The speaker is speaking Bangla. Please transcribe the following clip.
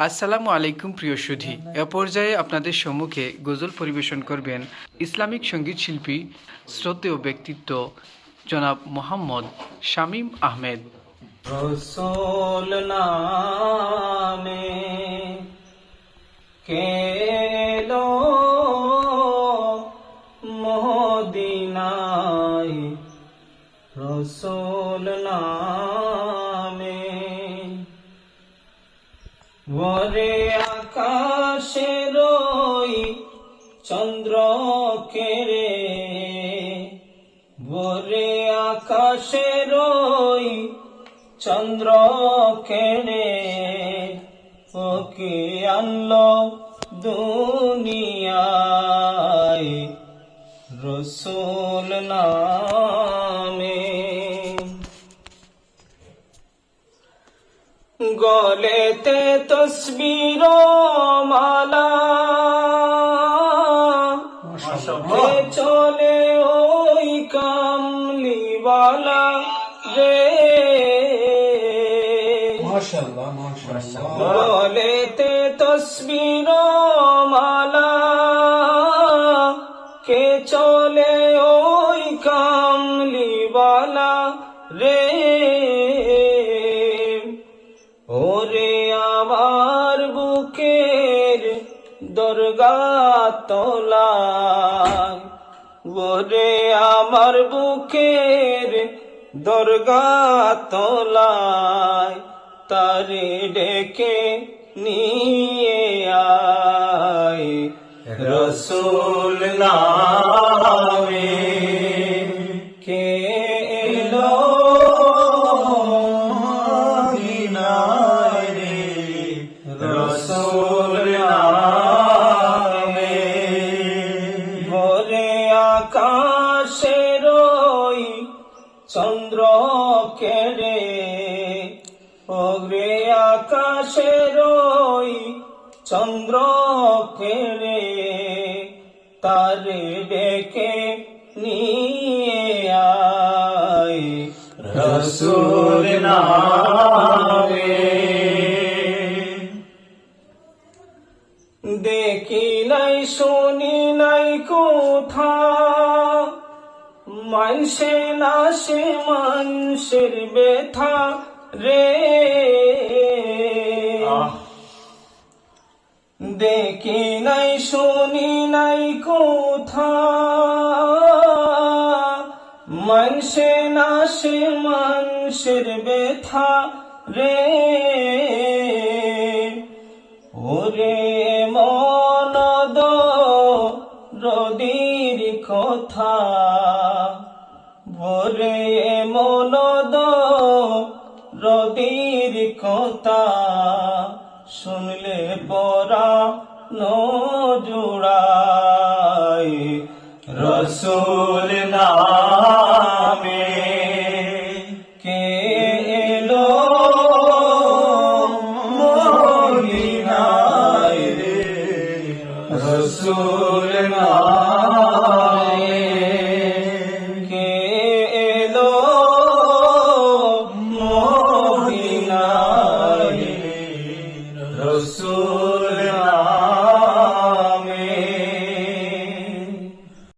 আসসালামু আলাইকুম প্রিয় সুধী, এ পর্যায়ে আপনাদের সম্মুখে গজল পরিবেশন করবেন ইসলামিক সঙ্গীত শিল্পী শ্রদ্ধেয় ব্যক্তিত্ব জনাব মোহাম্মদ শামীম আহমেদ। রসূল নামে কেলো মদিনায়, রসূল নামে ওরে আকাশের ওই চন্দ্র কেড়ে, ওরে আকাশের ওই চন্দ্র কেড়ে ওকে আনলো দুনিয়ায়, রসূল নামে। গলেতে তসবির মালা চলে ওই কামলিওয়ালা রে, গলেতে তসবির মালা কে চলে ওই কামলিওয়ালা রে। ওরে আমার বুকের দরগা তলায়, ওরে আমার বুকের দরগা তলায় তারে ডেকে নিয়ে আয়, রসূল নামে কে এলো মদিনায় রে, রসূল নামে। ভোরে আকাশের ওই চন্দ্র কেড়ে, ওরে আকাশের ওই চন্দ্র কেড়ে তারে ডেকে নিয়ে আয়, রসূল নামে। দেখি নাই শুনি নাই কোথা, মানুষে নাশে মানুষের ব্যথা রে। দেখি নাই শুনি নাই কোথা, মানুষে নাশে মানুষের ব্যথা রে। ওরে মনদ রদির কথা, ভোরে মনদ রদির কথা শুনলে পরানো জুড়ায়, রসূল নামে